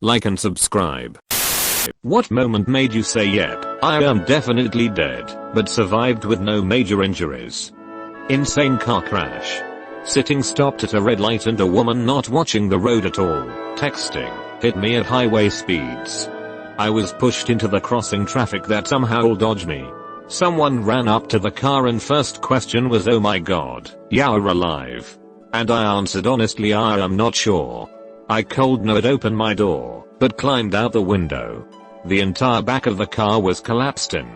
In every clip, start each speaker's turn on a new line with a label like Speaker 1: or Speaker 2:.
Speaker 1: like and subscribe. What moment made you say yep, I am definitely dead, but survived with no major injuries? Insane car crash. Sitting stopped at a red light and a woman not watching the road at all, texting, hit me at highway speeds. I was pushed into the crossing traffic that somehow dodged me. Someone ran up to the car and first question was, oh my god, you're alive? And I answered honestly, I am not sure. I cold no'd open my door, but climbed out the window. The entire back of the car was collapsed in.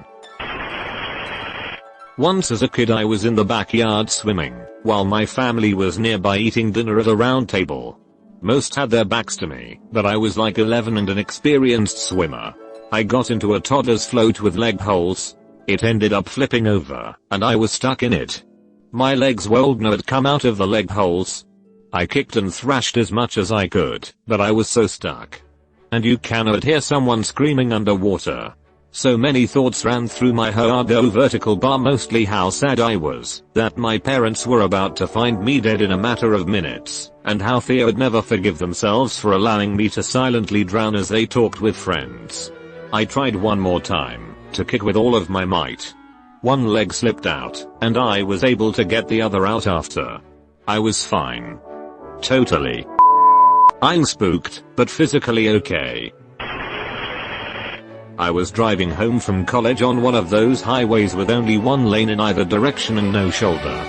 Speaker 1: Once as a kid I was in the backyard swimming, while my family was nearby eating dinner at a round table. Most had their backs to me, but I was like 11 and an experienced swimmer. I got into a toddler's float with leg holes. It ended up flipping over, and I was stuck in it. My legs would not come out of the leg holes. I kicked and thrashed as much as I could, but I was so stuck. And you cannot hear someone screaming underwater. So many thoughts ran through my head, vertical bar, mostly how sad I was, that my parents were about to find me dead in a matter of minutes, and how they would never forgive themselves for allowing me to silently drown as they talked with friends. I tried one more time, to kick with all of my might. One leg slipped out, and I was able to get the other out after. I was fine. Totally. I'm spooked, but physically okay. I was driving home from college on one of those highways with only one lane in either direction and no shoulder.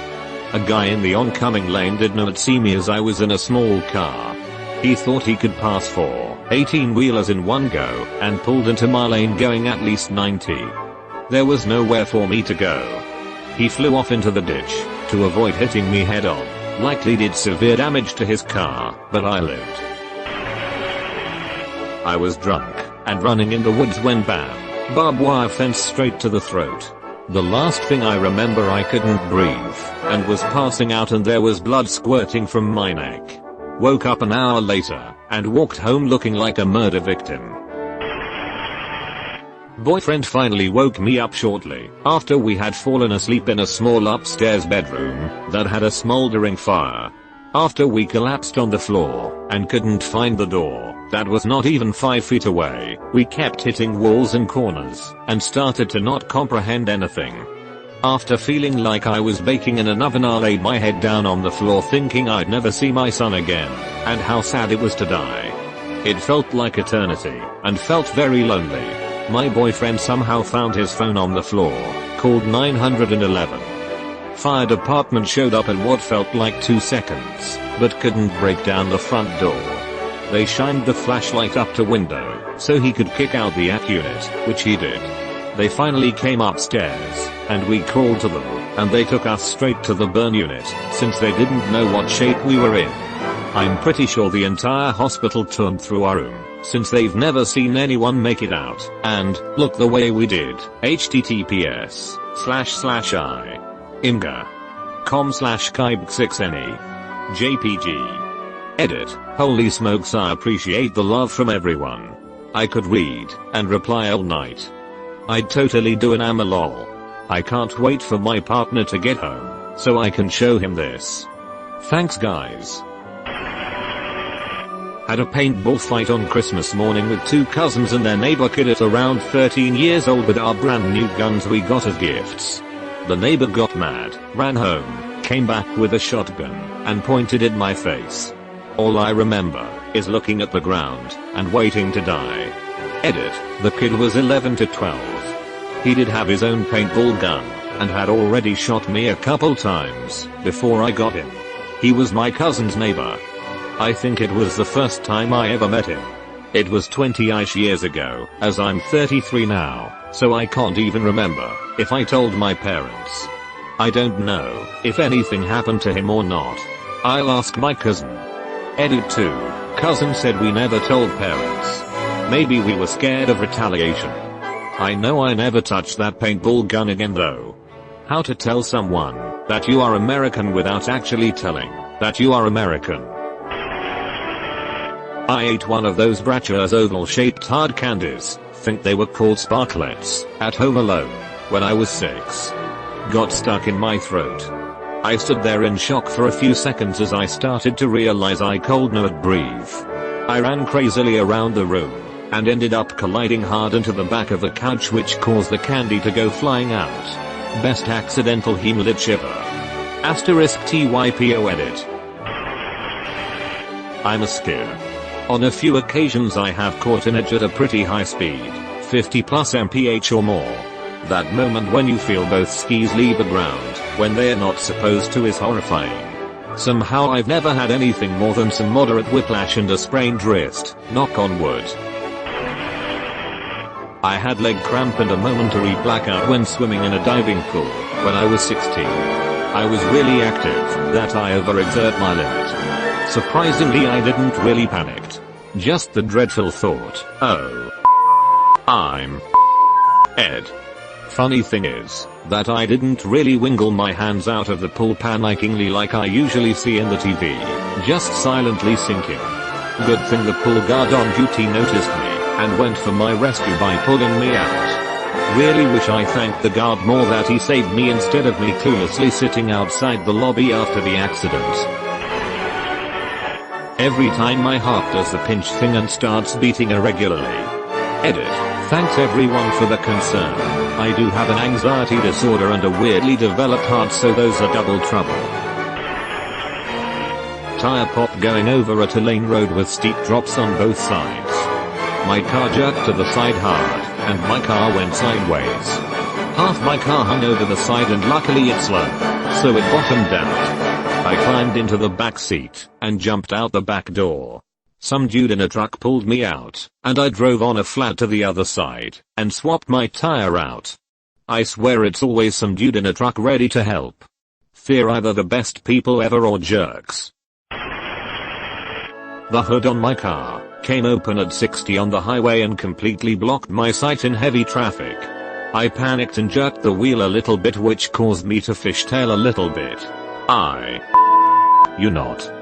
Speaker 1: A guy in the oncoming lane did not see me as I was in a small car. He thought he could pass 4 18-wheelers in one go, and pulled into my lane going at least 90. There was nowhere for me to go. He flew off into the ditch, to avoid hitting me head on, likely did severe damage to his car, but I lived. I was drunk, and running in the woods when bam, barbed wire fence straight to the throat. The last thing I remember, I couldn't breathe, and was passing out and there was blood squirting from my neck. Woke up an hour later, and walked home looking like a murder victim. Boyfriend finally woke me up shortly after we had fallen asleep in a small upstairs bedroom that had a smoldering fire. After we collapsed on the floor and couldn't find the door that was not even 5 feet away, we kept hitting walls and corners and started to not comprehend anything. After feeling like I was baking in an oven, I laid my head down on the floor thinking I'd never see my son again, and how sad it was to die. It felt like eternity, and felt very lonely. My boyfriend somehow found his phone on the floor, called 911. Fire department showed up in what felt like 2 seconds, but couldn't break down the front door. They shined the flashlight up to window, so he could kick out the AT unit, which he did. They finally came upstairs, and we crawled to them, and they took us straight to the burn unit, since they didn't know what shape we were in. I'm pretty sure the entire hospital turned through our room, since they've never seen anyone make it out, and look the way we did. https://imga.com/kybg6ne JPG. Edit. Holy smokes, I appreciate the love from everyone. I could read and reply all night. I'd totally do an lol. I can't wait for my partner to get home, so I can show him this. Thanks guys. Had a paintball fight on Christmas morning with 2 cousins and their neighbor kid at around 13 years old with our brand new guns we got as gifts. The neighbor got mad, ran home, came back with a shotgun, and pointed at my face. All I remember is looking at the ground and waiting to die. Edit. The kid was 11 to 12. He did have his own paintball gun, and had already shot me a couple times before I got him. He was my cousin's neighbor. I think it was the first time I ever met him. It was 20-ish years ago, as I'm 33 now, so I can't even remember if I told my parents. I don't know if anything happened to him or not. I'll ask my cousin. Edit 2. Cousin said we never told parents. Maybe we were scared of retaliation. I know I never touched that paintball gun again though. How to tell someone that you are American without actually telling that you are American. I ate one of those Bratcher's oval-shaped hard candies, think they were called sparklets, at home alone, when I was 6. Got stuck in my throat. I stood there in shock for a few seconds as I started to realize I could not breathe. I ran crazily around the room and ended up colliding hard into the back of the couch, which caused the candy to go flying out. Best accidental hematite ever. *TYPO edit. I'm a skier. On a few occasions I have caught an edge at a pretty high speed, 50 plus mph or more. That moment when you feel both skis leave the ground when they are not supposed to is horrifying. Somehow I've never had anything more than some moderate whiplash and a sprained wrist, knock on wood. I had leg cramp and a momentary blackout when swimming in a diving pool when I was 16. I was really active that I overexert my limit. Surprisingly I didn't really panic. Just the dreadful thought, oh, I'm Ed. Funny thing is that I didn't really wingle my hands out of the pool panickingly like I usually see in the TV, just silently sinking. Good thing the pool guard on duty noticed me and went for my rescue by pulling me out. Really wish I thanked the guard more that he saved me instead of me cluelessly sitting outside the lobby after the accident. Every time my heart does the pinch thing and starts beating irregularly. Edit. Thanks everyone for the concern. I do have an anxiety disorder and a weirdly developed heart, so those are double trouble. Tire pop going over a 2-lane road with steep drops on both sides. My car jerked to the side hard, and my car went sideways. Half my car hung over the side and luckily it's low, so it bottomed out. I climbed into the back seat and jumped out the back door. Some dude in a truck pulled me out, and I drove on a flat to the other side and swapped my tire out. I swear it's always some dude in a truck ready to help. They're either the best people ever or jerks. The hood on my car came open at 60 on the highway and completely blocked my sight in heavy traffic. I panicked and jerked the wheel a little bit, which caused me to fishtail a little bit.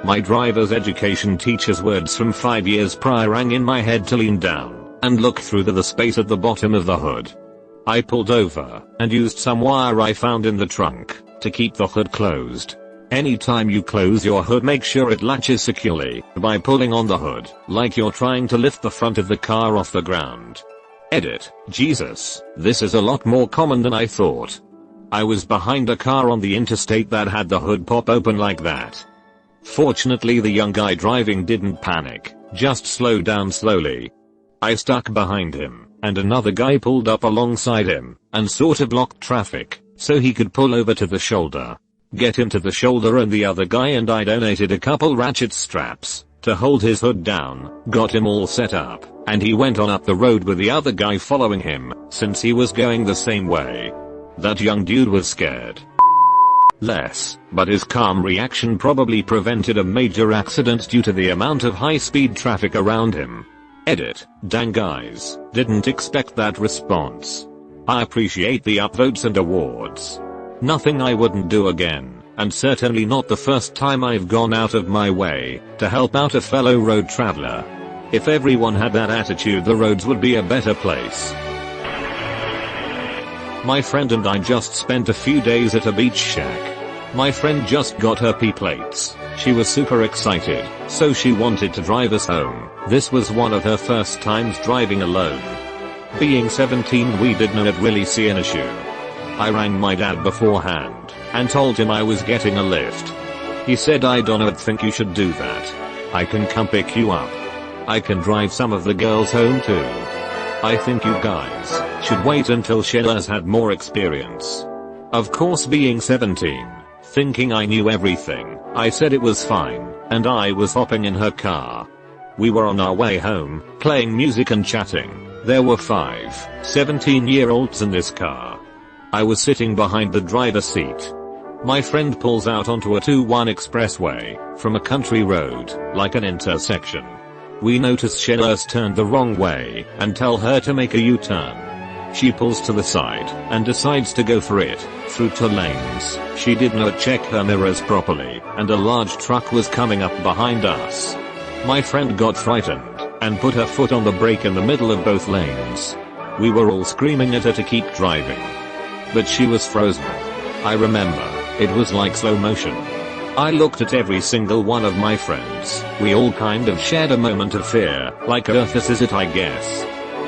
Speaker 1: My driver's education teacher's words from 5 years prior rang in my head to lean down and look through the space at the bottom of the hood. I pulled over and used some wire I found in the trunk to keep the hood closed. Anytime you close your hood, make sure it latches securely by pulling on the hood like you're trying to lift the front of the car off the ground. Edit. Jesus, this is a lot more common than I thought. I was behind a car on the interstate that had the hood pop open like that. Fortunately the young guy driving didn't panic, just slowed down slowly. I stuck behind him, and another guy pulled up alongside him and sort of blocked traffic so he could pull over to the shoulder. Get him to the shoulder and the other guy, and I donated a couple ratchet straps to hold his hood down, got him all set up, and he went on up the road with the other guy following him since he was going the same way. That young dude was scared less, but his calm reaction probably prevented a major accident due to the amount of high-speed traffic around him. Edit. Dang guys, didn't expect that response. I appreciate the upvotes and awards. Nothing I wouldn't do again, and certainly not the first time I've gone out of my way to help out a fellow road traveler. If everyone had that attitude, the roads would be a better place. My friend and I just spent a few days at a beach shack. My friend just got her P plates. She was super excited, so she wanted to drive us home. This was one of her first times driving alone. Being 17, we didn't really see an issue. I rang my dad beforehand and told him I was getting a lift. He said, I don't think you should do that. I can come pick you up. I can drive some of the girls home too. I think you guys should wait until Sheila's had more experience. Of course, being 17, thinking I knew everything, I said it was fine, and I was hopping in her car. We were on our way home, playing music and chatting. There were 5 17-year-olds in this car. I was sitting behind the driver's seat. My friend pulls out onto a 2-1 expressway from a country road, like an intersection. We notice Sheila's turned the wrong way and tell her to make a U-turn. She pulls to the side and decides to go for it through 2 lanes. She did not check her mirrors properly, and a large truck was coming up behind us. My friend got frightened and put her foot on the brake in the middle of both lanes. We were all screaming at her to keep driving, but she was frozen. I remember, it was like slow motion. I looked at every single one of my friends. We all kind of shared a moment of fear, like this is it I guess.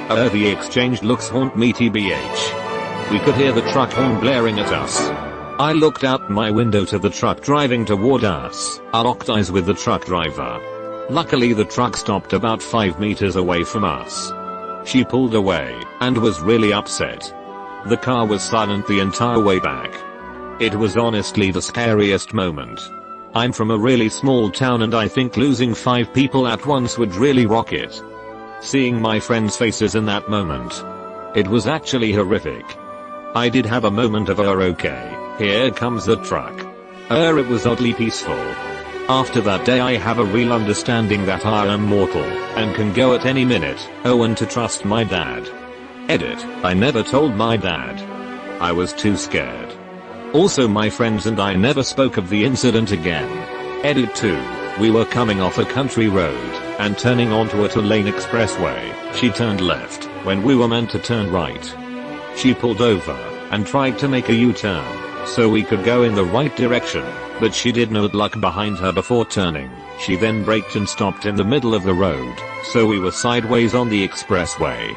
Speaker 1: The exchanged looks haunt me tbh. We could hear the truck horn blaring at us. I looked out my window to the truck driving toward us. I locked eyes with the truck driver. Luckily the truck stopped about 5 meters away from us. She pulled away and was really upset. The car was silent the entire way back. It was honestly the scariest moment. I'm from a really small town and I think losing 5 people at once would really rock it. Seeing my friends' faces in that moment, it was actually horrific. I did have a moment of okay, here comes the truck. It was oddly peaceful. After that day I have a real understanding that I am mortal and can go at any minute. And to trust my dad. Edit, I never told my dad. I was too scared. Also my friends and I never spoke of the incident again. Edit 2, we were coming off a country road and turning onto a 2-lane expressway. She turned left when we were meant to turn right. She pulled over and tried to make a U-turn so we could go in the right direction, but she did not look behind her before turning. She then braked and stopped in the middle of the road, so we were sideways on the expressway.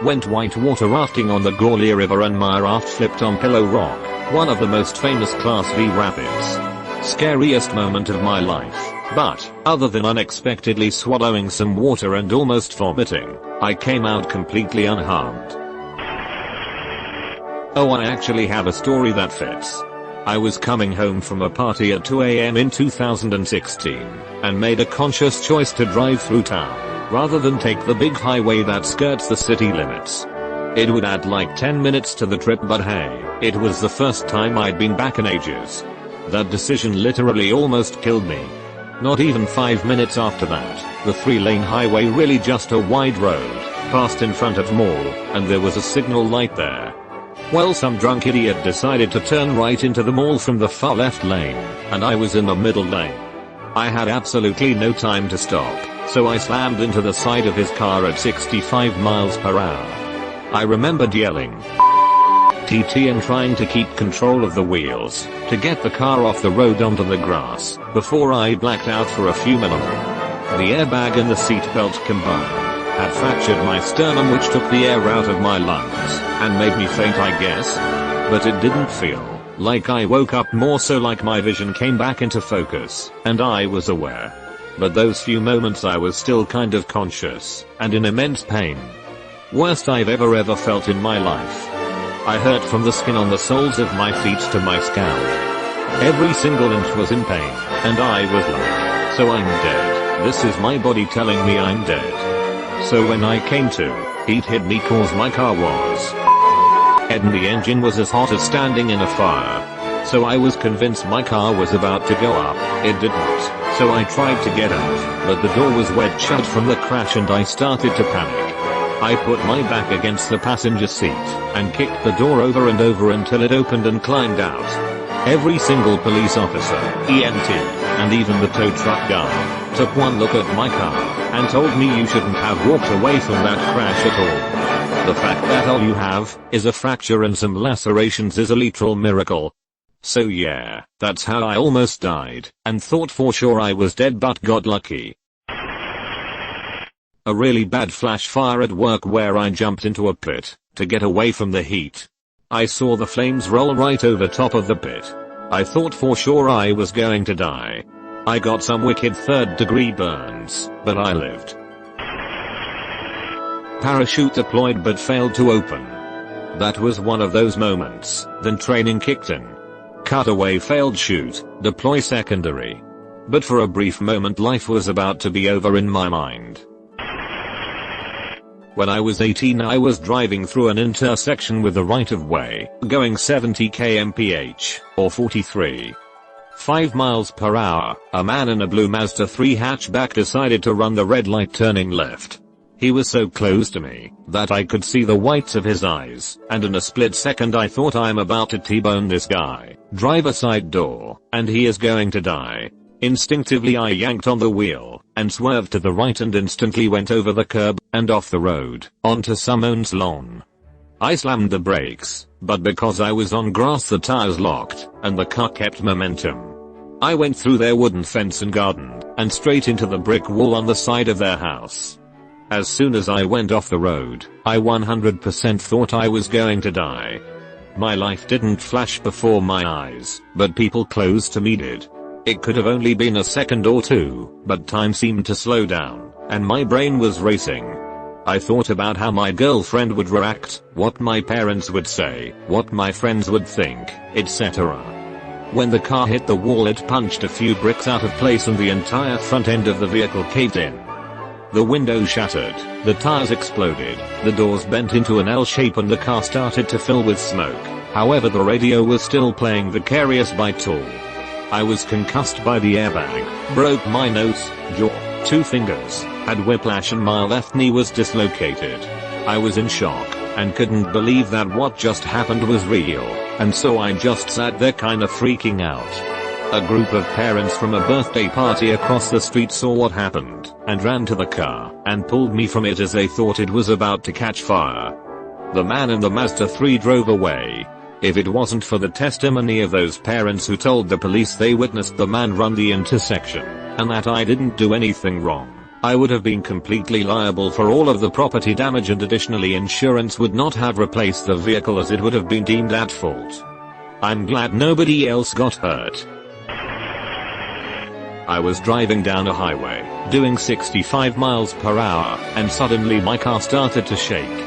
Speaker 1: Went whitewater rafting on the Gawler River and my raft flipped on Pillow Rock, one of the most famous Class V rapids. Scariest moment of my life, but, other than unexpectedly swallowing some water and almost vomiting, I came out completely unharmed. Oh, I actually have a story that fits. I was coming home from a party at 2 AM in 2016, and made a conscious choice to drive through town, rather than take the big highway that skirts the city limits. It would add like 10 minutes to the trip, but hey, it was the first time I'd been back in ages. That decision literally almost killed me. Not even 5 minutes after that, the 3-lane highway, really just a wide road, passed in front of mall, and there was a signal light there. Well, some drunk idiot decided to turn right into the mall from the far left lane, and I was in the middle lane. I had absolutely no time to stop, so I slammed into the side of his car at 65 miles per hour. I remembered yelling TT and trying to keep control of the wheels to get the car off the road onto the grass before I blacked out for a few minutes. The airbag and the seatbelt combined had fractured my sternum, which took the air out of my lungs and made me faint, I guess. But it didn't feel like I woke up, more so like my vision came back into focus and I was aware. But those few moments I was still kind of conscious and in immense pain. Worst I've ever felt in my life. I hurt from the skin on the soles of my feet to my scalp. Every single inch was in pain, and I was like, so I'm dead. This is my body telling me I'm dead. So when I came to, heat hit me cause my car was dead and the engine was as hot as standing in a fire. So I was convinced my car was about to go up. It didn't. So I tried to get out, but the door was wedged shut from the crash and I started to panic. I put my back against the passenger seat and kicked the door over and over until it opened and climbed out. Every single police officer, EMT, and even the tow truck guy took one look at my car and told me you shouldn't have walked away from that crash at all. The fact that all you have is a fracture and some lacerations is a literal miracle. So yeah, that's how I almost died and thought for sure I was dead, but got lucky. A really bad flash fire at work where I jumped into a pit to get away from the heat. I saw the flames roll right over top of the pit. I thought for sure I was going to die. I got some wicked 3rd-degree burns, but I lived. Parachute deployed but failed to open. That was one of those moments. Then training kicked in. Cutaway failed shoot, deploy secondary. But for a brief moment life was about to be over in my mind. When I was 18 I was driving through an intersection with the right of way, going 70 km/h, or 43.5 miles per hour, a man in a blue Mazda 3 hatchback decided to run the red light turning left. He was so close to me that I could see the whites of his eyes, and in a split second I thought I'm about to T-bone this guy. Driver side door, and he is going to die. Instinctively I yanked on the wheel and swerved to the right and instantly went over the curb and off the road onto someone's lawn. I slammed the brakes, but because I was on grass the tires locked, and the car kept momentum. I went through their wooden fence and garden, and straight into the brick wall on the side of their house. As soon as I went off the road, I 100% thought I was going to die. My life didn't flash before my eyes, but people close to me did. It could have only been a second or two, but time seemed to slow down, and my brain was racing. I thought about how my girlfriend would react, what my parents would say, what my friends would think, etc. When the car hit the wall, it punched a few bricks out of place and the entire front end of the vehicle caved in. The window shattered, the tires exploded, the doors bent into an L shape and the car started to fill with smoke. However, the radio was still playing Vicarious by Tool. I was concussed by the airbag, broke my nose, jaw, 2 fingers, had whiplash and my left knee was dislocated. I was in shock, and couldn't believe that what just happened was real, and so I just sat there kinda freaking out. A group of parents from a birthday party across the street saw what happened, and ran to the car, and pulled me from it as they thought it was about to catch fire. The man in the Mazda 3 drove away. If it wasn't for the testimony of those parents who told the police they witnessed the man run the intersection, and that I didn't do anything wrong, I would have been completely liable for all of the property damage, and additionally insurance would not have replaced the vehicle as it would have been deemed at fault. I'm glad nobody else got hurt. I was driving down a highway, doing 65 miles per hour, and suddenly my car started to shake.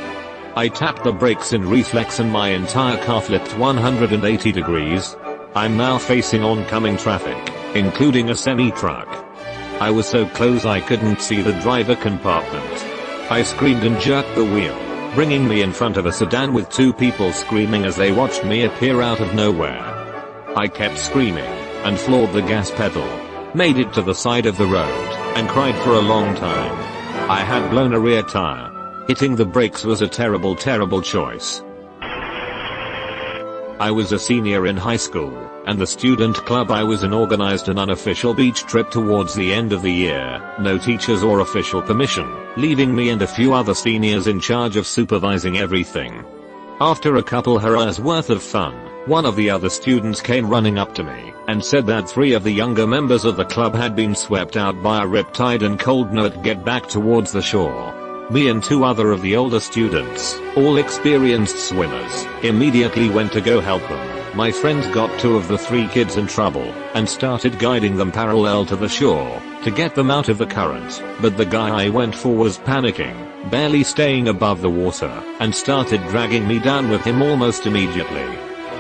Speaker 1: I tapped the brakes in reflex and my entire car flipped 180 degrees. I'm now facing oncoming traffic, including a semi-truck. I was so close I couldn't see the driver compartment. I screamed and jerked the wheel, bringing me in front of a sedan with 2 people screaming as they watched me appear out of nowhere. I kept screaming, and floored the gas pedal, made it to the side of the road, and cried for a long time. I had blown a rear tire. Hitting the brakes was a terrible choice. I was a senior in high school, and the student club I was in organized an unofficial beach trip towards the end of the year, no teachers or official permission, leaving me and a few other seniors in charge of supervising everything. After a couple hours worth of fun, one of the other students came running up to me, and said that 3 of the younger members of the club had been swept out by a riptide and could not get back towards the shore. Me and 2 other of the older students, all experienced swimmers, immediately went to go help them. My friends got 2 of the 3 kids in trouble, and started guiding them parallel to the shore, to get them out of the current, but the guy I went for was panicking, barely staying above the water, and started dragging me down with him almost immediately.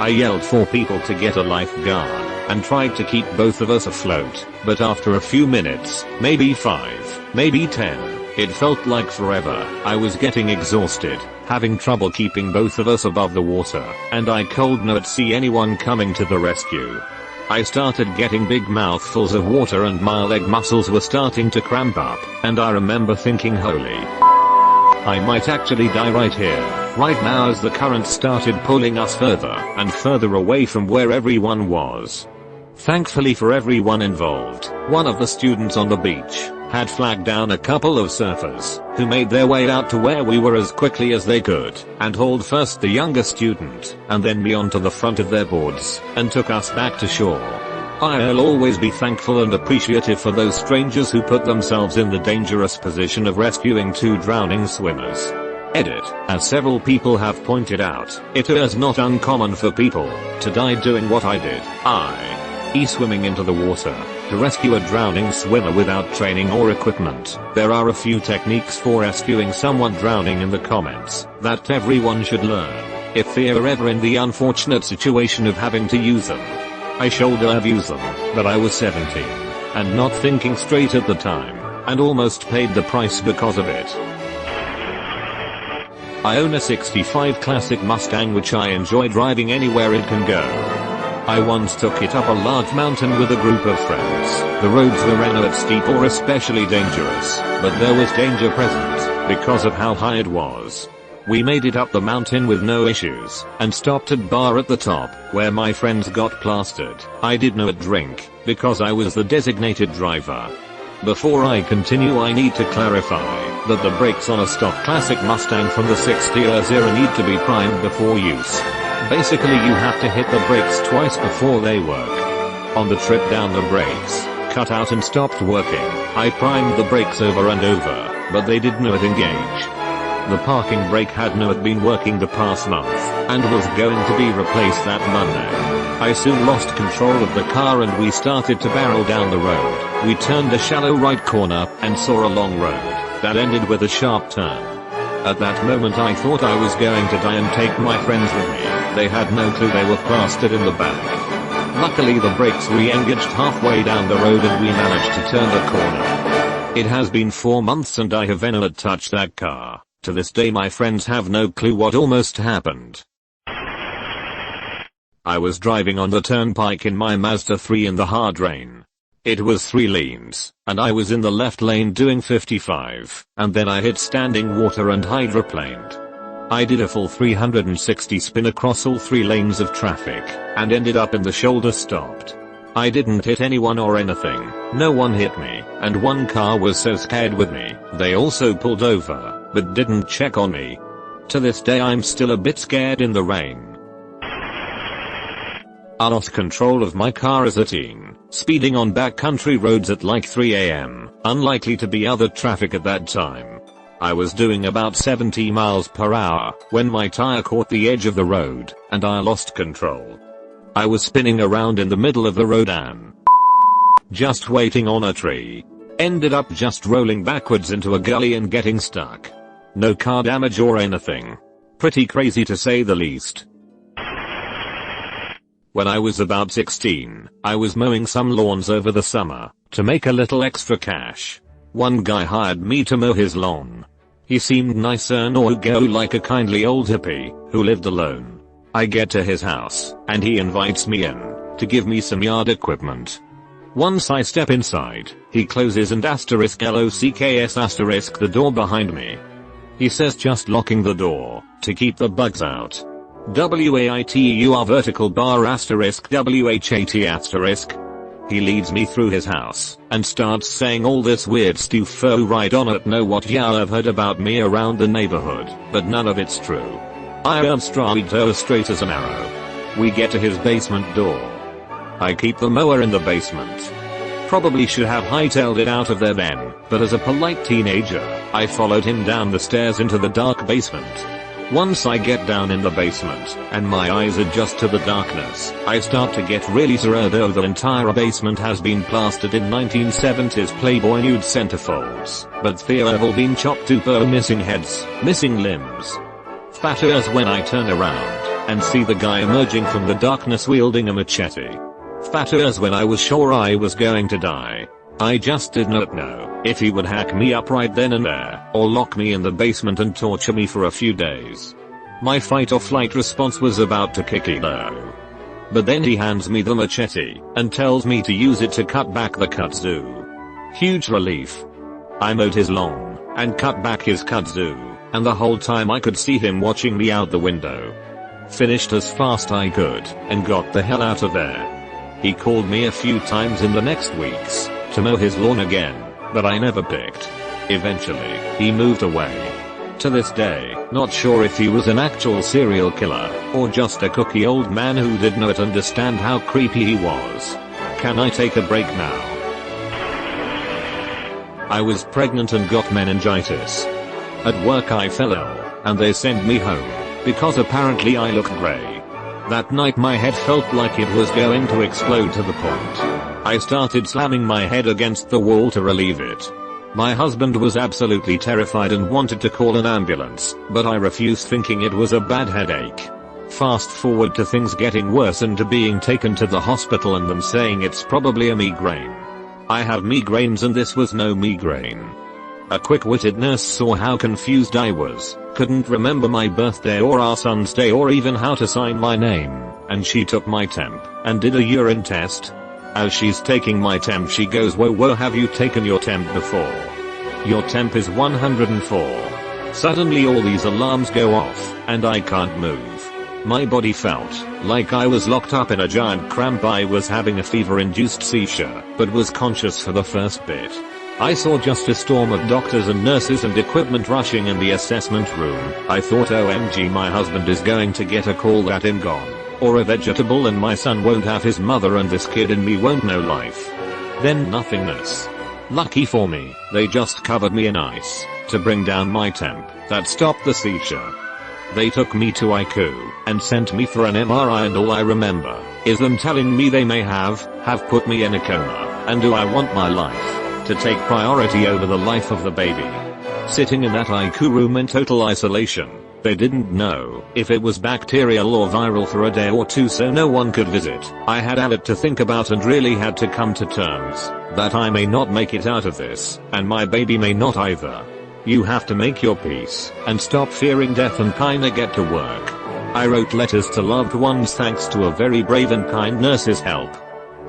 Speaker 1: I yelled for people to get a lifeguard, and tried to keep both of us afloat, but after a few minutes, maybe 5, maybe 10, it felt like forever, I was getting exhausted, having trouble keeping both of us above the water, and I could not see anyone coming to the rescue. I started getting big mouthfuls of water and my leg muscles were starting to cramp up, and I remember thinking, holy, I might actually die right here, right now, as the current started pulling us further and further away from where everyone was. Thankfully for everyone involved, one of the students on the beach had flagged down a couple of surfers, who made their way out to where we were as quickly as they could, and hauled first the younger student, and then me onto the front of their boards, and took us back to shore. I'll always be thankful and appreciative for those strangers who put themselves in the dangerous position of rescuing 2 drowning swimmers. Edit. As several people have pointed out, it is not uncommon for people to die doing what I did, i.e. swimming into the water, to rescue a drowning swimmer without training or equipment. There are a few techniques for rescuing someone drowning in the comments that everyone should learn, if they are ever in the unfortunate situation of having to use them. I should have used them, but I was 17, and not thinking straight at the time, and almost paid the price because of it. I own a 65 Classic Mustang which I enjoy driving anywhere it can go. I once took it up a large mountain with a group of friends. The roads were either steep or especially dangerous, but there was danger present because of how high it was. We made it up the mountain with no issues, and stopped at bar at the top, where my friends got plastered. I did not drink, because I was the designated driver. Before I continue, I need to clarify that the brakes on a stock classic Mustang from the 60s era need to be primed before use. Basically, you have to hit the brakes twice before they work. On the trip down, the brakes cut out and stopped working. I primed the brakes over and over, but they did not engage. The parking brake had not been working the past month, and was going to be replaced that Monday. I soon lost control of the car and we started to barrel down the road. We turned a shallow right corner and saw a long road that ended with a sharp turn. At that moment I thought I was going to die and take my friends with me. They had no clue they were plastered in the back. Luckily the brakes re-engaged halfway down the road and we managed to turn the corner. It has been 4 months and I have not touched that car. To this day my friends have no clue what almost happened. I was driving on the turnpike in my Mazda 3 in the hard rain. It was 3 lanes, and I was in the left lane doing 55, and then I hit standing water and hydroplaned. I did a full 360 spin across all 3 lanes of traffic, and ended up in the shoulder stopped. I didn't hit anyone or anything, no one hit me, and one car was so scared with me, they also pulled over, but didn't check on me. To this day I'm still a bit scared in the rain. I lost control of my car as a teen, speeding on backcountry roads at like 3 AM, unlikely to be other traffic at that time. I was doing about 70 miles per hour when my tire caught the edge of the road, and I lost control. I was spinning around in the middle of the road and just waiting on a tree. Ended up just rolling backwards into a gully and getting stuck. No car damage or anything. Pretty crazy to say the least. When I was about 16, I was mowing some lawns over the summer to make a little extra cash. One guy hired me to mow his lawn. He seemed nice and all go like a kindly old hippie who lived alone. I get to his house and he invites me in to give me some yard equipment. Once I step inside, he closes and locks the door behind me. He says just locking the door to keep the bugs out. WAITEUR vertical bar WHAT*. He leads me through his house and starts saying all this weird stuff. Right on it, know what y'all have heard about me around the neighborhood, but none of it's true. I am straight as an arrow. We get to his basement door. I keep the mower in the basement. Probably should have hightailed it out of there then, but as a polite teenager, I followed him down the stairs into the dark basement. Once I get down in the basement, and my eyes adjust to the darkness, I start to get really scared. The entire basement has been plastered in 1970s Playboy nude centerfolds, but there have all been chopped to missing heads, missing limbs. Fatter as when I turn around and see the guy emerging from the darkness wielding a machete. Fatter as when I was sure I was going to die. I just did not know if he would hack me up right then and there, or lock me in the basement and torture me for a few days. My fight or flight response was about to kick though. But then he hands me the machete, and tells me to use it to cut back the kudzu. Huge relief. I mowed his lawn, and cut back his kudzu, and the whole time I could see him watching me out the window. Finished as fast I could, and got the hell out of there. He called me a few times in the next weeks to mow his lawn again, but I never picked. Eventually, he moved away. To this day, not sure if he was an actual serial killer, or just a cookie old man who did not understand how creepy he was. Can I take a break now? I was pregnant and got meningitis. At work I fell ill, and they sent me home, because apparently I looked grey. That night my head felt like it was going to explode to the point I started slamming my head against the wall to relieve it. My husband was absolutely terrified and wanted to call an ambulance, but I refused, thinking it was a bad headache. Fast forward to things getting worse and to being taken to the hospital and them saying it's probably a migraine. I have migraines and this was no migraine. A quick-witted nurse saw how confused I was, couldn't remember my birthday or our son's day or even how to sign my name, and she took my temp and did a urine test. As she's taking my temp she goes, whoa, have you taken your temp before? Your temp is 104. Suddenly all these alarms go off, and I can't move. My body felt like I was locked up in a giant cramp. I was having a fever-induced seizure, but was conscious for the first bit. I saw just a storm of doctors and nurses and equipment rushing in the assessment room. I thought, OMG, my husband is going to get a call that I'm gone. Or a vegetable and my son won't have his mother and this kid in me won't know life. Then nothingness. Lucky for me, they just covered me in ice to bring down my temp. That stopped the seizure. They took me to ICU and sent me for an MRI, and all I remember is them telling me they may have put me in a coma, and do I want my life to take priority over the life of the baby. Sitting in that ICU room in total isolation, they didn't know if it was bacterial or viral for a day or two, so no one could visit. I had a lot to think about and really had to come to terms that I may not make it out of this, and my baby may not either. You have to make your peace and stop fearing death and kinda get to work. I wrote letters to loved ones thanks to a very brave and kind nurse's help.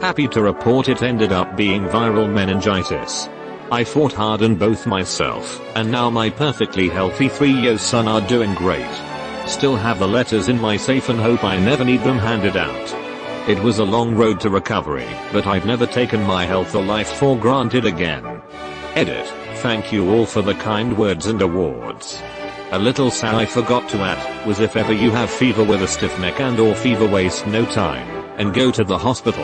Speaker 1: Happy to report it ended up being viral meningitis. I fought hard and both myself and now my perfectly healthy 3-year son are doing great. Still have the letters in my safe and hope I never need them handed out. It was a long road to recovery, but I've never taken my health or life for granted again. Edit. Thank you all for the kind words and awards. A little sad I forgot to add was if ever you have fever with a stiff neck and or fever, waste no time and go to the hospital.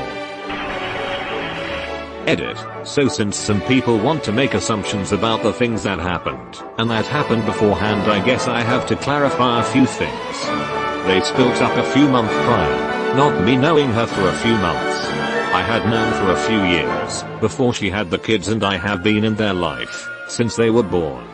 Speaker 1: Edit. So since some people want to make assumptions about the things that happened and that happened beforehand, I guess I have to clarify a few things. They split up a few months prior, not me knowing her for a few months. I had known for a few years before she had the kids, and I have been in their life since they were born.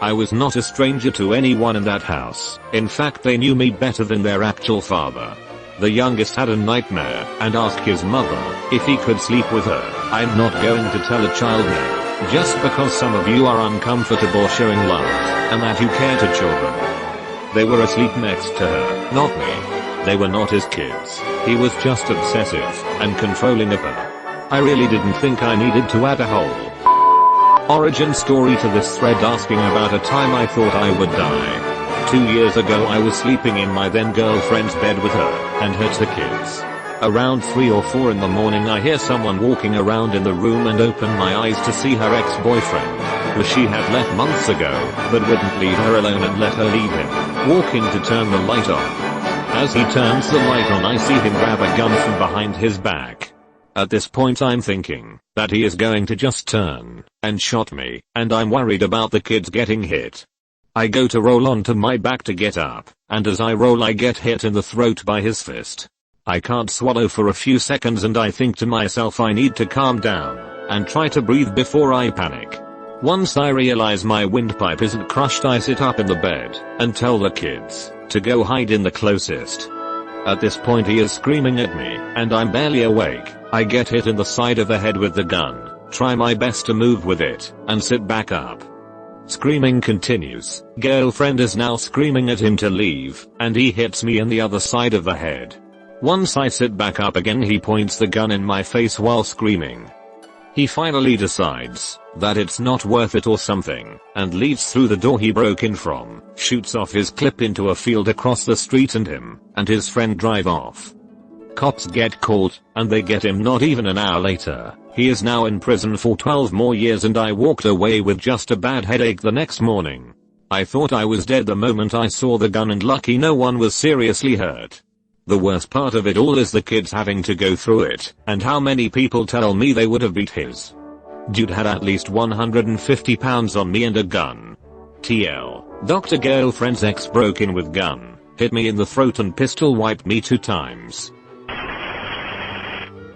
Speaker 1: I was not a stranger to anyone in that house. In fact, they knew me better than their actual father. The youngest had a nightmare and asked his mother if he could sleep with her. I'm not going to tell a child no, just because some of you are uncomfortable showing love and that you care to children. They were asleep next to her, not me. They were not his kids. He was just obsessive and controlling of her. I really didn't think I needed to add a whole origin story to this thread asking about a time I thought I would die. 2 years ago I was sleeping in my then girlfriend's bed with her and her 2 kids. Around 3 or 4 in the morning I hear someone walking around in the room and open my eyes to see her ex-boyfriend, who she had left months ago, but wouldn't leave her alone and let her leave him, walking to turn the light on. As he turns the light on I see him grab a gun from behind his back. At this point I'm thinking that he is going to just turn and shot me, and I'm worried about the kids getting hit. I go to roll onto my back to get up, and as I roll I get hit in the throat by his fist. I can't swallow for a few seconds and I think to myself I need to calm down and try to breathe before I panic. Once I realize my windpipe isn't crushed I sit up in the bed and tell the kids to go hide in the closest. At this point he is screaming at me and I'm barely awake. I get hit in the side of the head with the gun, try my best to move with it, and sit back up. Screaming continues. Girlfriend is now screaming at him to leave, and he hits me in the other side of the head. Once I sit back up again he points the gun in my face while screaming. He finally decides that it's not worth it or something, and leaves through the door he broke in from, shoots off his clip into a field across the street, and him and his friend drive off. Cops get called, and they get him not even an hour later. He is now in prison for 12 more years and I walked away with just a bad headache the next morning. I thought I was dead the moment I saw the gun, and lucky no one was seriously hurt. The worst part of it all is the kids having to go through it, and how many people tell me they would have beat his. Dude had at least 150 pounds on me and a gun. TL. Dr. Girlfriend's ex broke in with gun, hit me in the throat and pistol wiped me 2 times.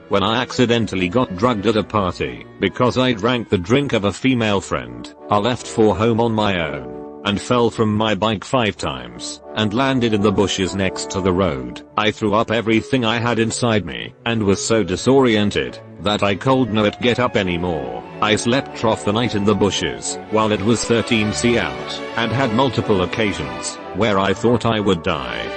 Speaker 1: When I accidentally got drugged at a party because I drank the drink of a female friend, I left for home on my own and fell from my bike 5 times and landed in the bushes next to the road. I threw up everything I had inside me and was so disoriented that I could not get up anymore. I slept trough the night in the bushes while it was 13°C out and had multiple occasions where I thought I would die.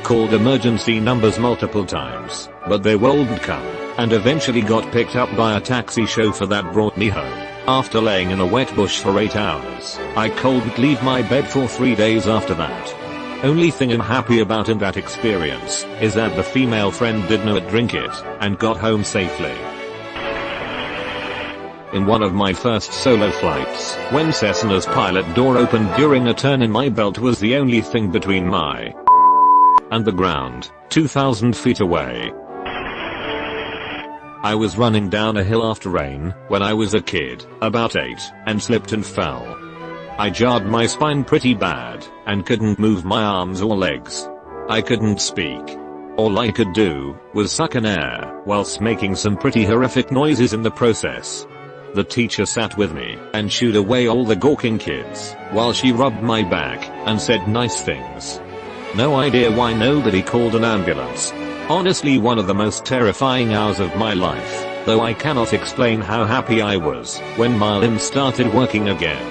Speaker 1: Called emergency numbers multiple times, but they wouldn't come, and eventually got picked up by a taxi chauffeur that brought me home. After laying in a wet bush for 8 hours, I couldn't leave my bed for 3 days after that. Only thing I'm happy about in that experience is that the female friend did not drink it and got home safely. in one of my first solo flights, when Cessna's pilot door opened during a turn and my belt was the only thing between my and the ground, 2,000 feet away. I was running down a hill after rain, when I was a kid, about 8, and slipped and fell. I jarred my spine pretty bad, and couldn't move my arms or legs. I couldn't speak. All I could do was suck in air, whilst making some pretty horrific noises in the process. The teacher sat with me and shooed away all the gawking kids, while she rubbed my back and said nice things. No idea why nobody called an ambulance. Honestly, one of the most terrifying hours of my life, though I cannot explain how happy I was when my limbs started working again.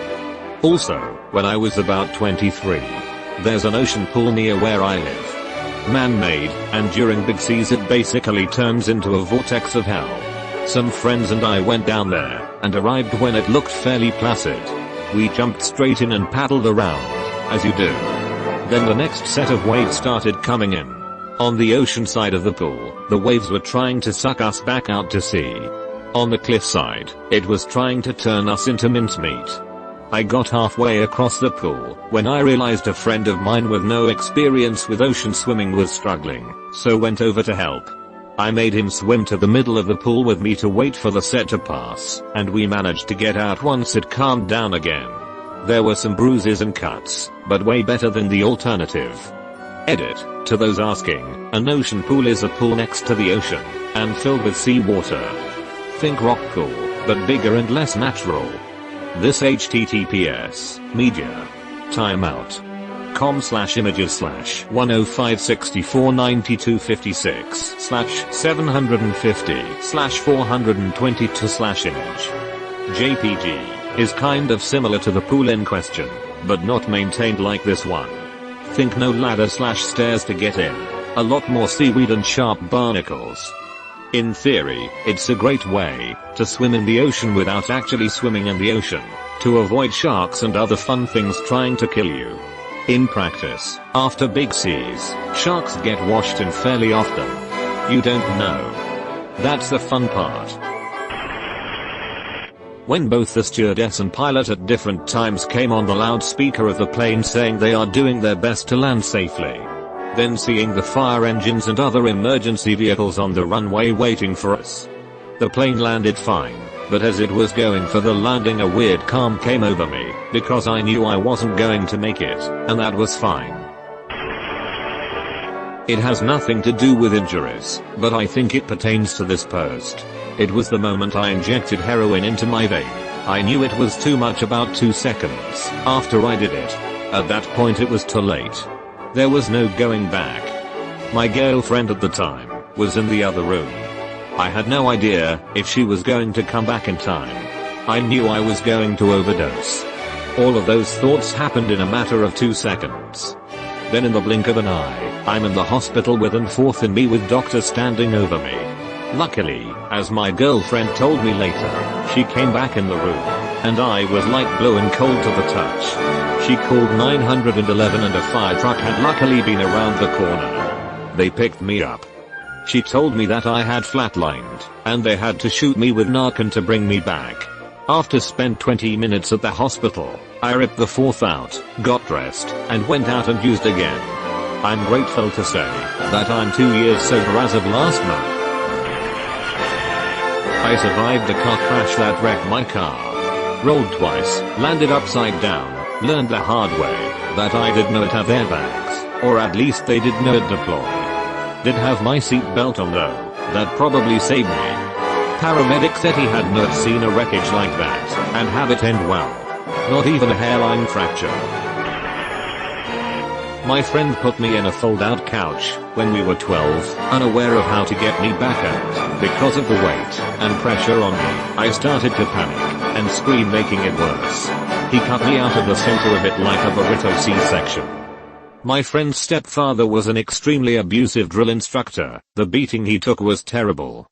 Speaker 1: Also, when I was about 23, there's an ocean pool near where I live. Man-made, and during big seas it basically turns into a vortex of hell. Some friends and I went down there, and arrived when it looked fairly placid. We jumped straight in and paddled around, as you do. Then the next set of waves started coming in. On the ocean side of the pool, the waves were trying to suck us back out to sea. On the cliff side, it was trying to turn us into mincemeat. I got halfway across the pool, when I realized a friend of mine with no experience with ocean swimming was struggling, so went over to help. I made him swim to the middle of the pool with me to wait for the set to pass, and we managed to get out once it calmed down again. There were some bruises and cuts, but way better than the alternative. Edit, to those asking, an ocean pool is a pool next to the ocean, and filled with seawater. Think rock pool, but bigger and less natural. This https, media. timeout.com/images/105649256/750/422/image. JPG is kind of similar to the pool in question, but not maintained like this one. Think no ladder/stairs to get in. A lot more seaweed and sharp barnacles. In theory, it's a great way to swim in the ocean without actually swimming in the ocean, to avoid sharks and other fun things trying to kill you. In practice, after big seas, sharks get washed in fairly often. You don't know. That's the fun part. When both the stewardess and pilot at different times came on the loudspeaker of the plane saying they are doing their best to land safely. Then seeing the fire engines and other emergency vehicles on the runway waiting for us. The plane landed fine, but as it was going for the landing a weird calm came over me, because I knew I wasn't going to make it, and that was fine. It has nothing to do with injuries, but I think it pertains to this post. It was the moment I injected heroin into my vein. I knew it was too much about 2 seconds after I did it. At that point it was too late. There was no going back. My girlfriend at the time was in the other room. I had no idea if she was going to come back in time. I knew I was going to overdose. All of those thoughts happened in a matter of 2 seconds. Then in the blink of an eye, I'm in the hospital with and forth in me with doctors standing over me. Luckily, as my girlfriend told me later, she came back in the room, and I was like blowing cold to the touch. She called 911 and a fire truck had luckily been around the corner. They picked me up. She told me that I had flatlined, and they had to shoot me with Narcan to bring me back. After spent 20 minutes at the hospital, I ripped the fourth out, got dressed, and went out and used again. I'm grateful to say that I'm 2 years sober as of last month. I survived a car crash that wrecked my car. Rolled twice, landed upside down, learned the hard way that I did not have airbags, or at least they did not deploy. Did have my seat belt on though, that probably saved me. Paramedic said he had not seen a wreckage like that, and have it end well. Not even a hairline fracture. My friend put me in a fold-out couch when we were 12, unaware of how to get me back out. Because of the weight and pressure on me, I started to panic and scream, making it worse. He cut me out of the center of it like a burrito C-section. My friend's stepfather was an extremely abusive drill instructor. The beating he took was terrible.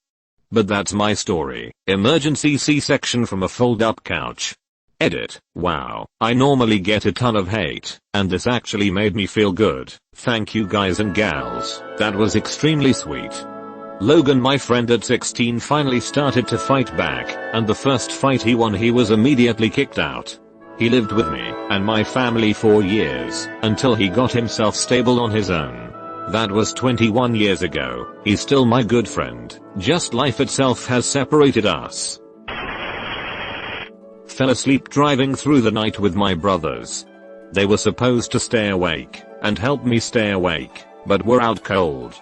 Speaker 1: But that's my story. Emergency C-section from a fold-up couch. Edit. Wow, I normally get a ton of hate, and this actually made me feel good. Thank you guys and gals, that was extremely sweet. Logan, my friend at 16, finally started to fight back, and the first fight he won, he was immediately kicked out. He lived with me and my family for years, until he got himself stable on his own. That was 21 years ago. He's still my good friend, just life itself has separated us. Fell asleep driving through the night with my brothers. They were supposed to stay awake and help me stay awake, but were out cold.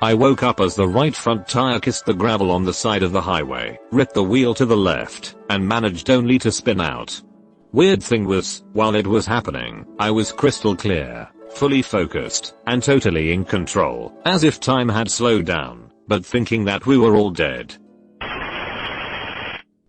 Speaker 1: I woke up as the right front tire kissed the gravel on the side of the highway, ripped the wheel to the left, and managed only to spin out. Weird thing was, while it was happening, I was crystal clear, fully focused, and totally in control, as if time had slowed down, but thinking that we were all dead.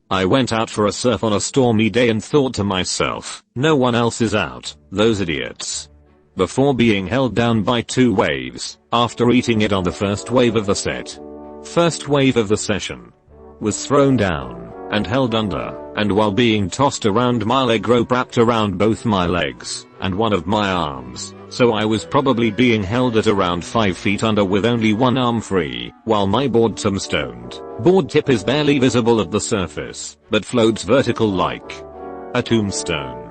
Speaker 1: I went out for a surf on a stormy day and thought to myself, no one else is out, those idiots. Before being held down by 2 waves, after eating it on the first wave of the first wave of the session, was thrown down and held under, and while being tossed around, my leg rope wrapped around both my legs and one of my arms, so I was probably being held at around 5 feet under with only one arm free, while my board tombstoned. Board tip is barely visible at the surface, but floats vertical like a tombstone.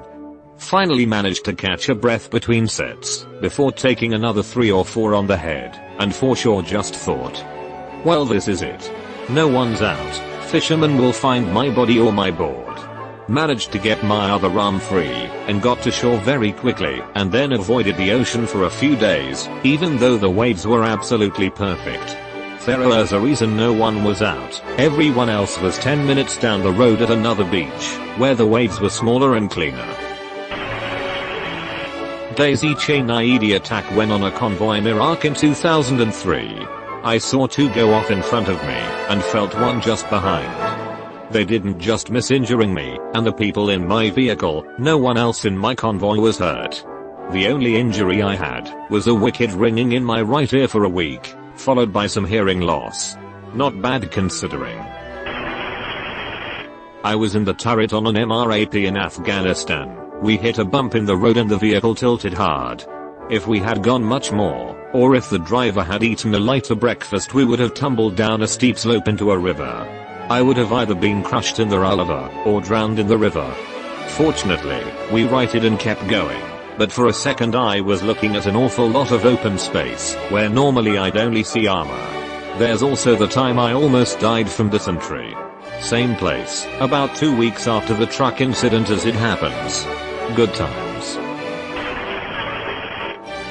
Speaker 1: Finally managed to catch a breath between sets, before taking another 3 or 4 on the head, and for sure just thought, well, this is it. No one's out, fishermen will find my body or my board. Managed to get my other arm free, and got to shore very quickly, and then avoided the ocean for a few days, even though the waves were absolutely perfect. There is a reason no one was out. Everyone else was 10 minutes down the road at another beach, where the waves were smaller and cleaner. Daisy chain IED attack when on a convoy in Iraq in 2003. I saw 2 go off in front of me, and felt one just behind. They didn't just miss injuring me, and the people in my vehicle, no one else in my convoy was hurt. The only injury I had, was a wicked ringing in my right ear for a week, followed by some hearing loss. Not bad considering. I was in the turret on an MRAP in Afghanistan. We hit a bump in the road and the vehicle tilted hard. If we had gone much more, or if the driver had eaten a lighter breakfast, we would have tumbled down a steep slope into a river. I would have either been crushed in the river, or drowned in the river. Fortunately, we righted and kept going, but for a second I was looking at an awful lot of open space, where normally I'd only see armor. There's also the time I almost died from dysentery. Same place, about 2 weeks after the truck incident as it happens. Good times.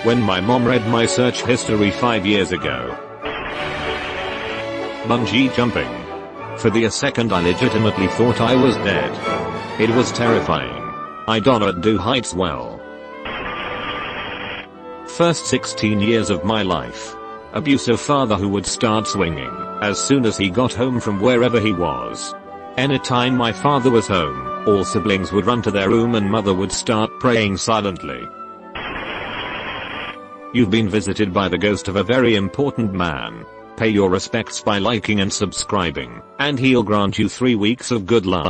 Speaker 1: When my mom read my search history 5 years ago. Bungee jumping. For the second I legitimately thought I was dead. It was terrifying. I don't do heights well. First 16 years of my life. Abusive father who would start swinging as soon as he got home from wherever he was. Anytime my father was home, all siblings would run to their room and mother would start praying silently. You've been visited by the ghost of a very important man. Pay your respects by liking and subscribing, and he'll grant you 3 weeks of good luck.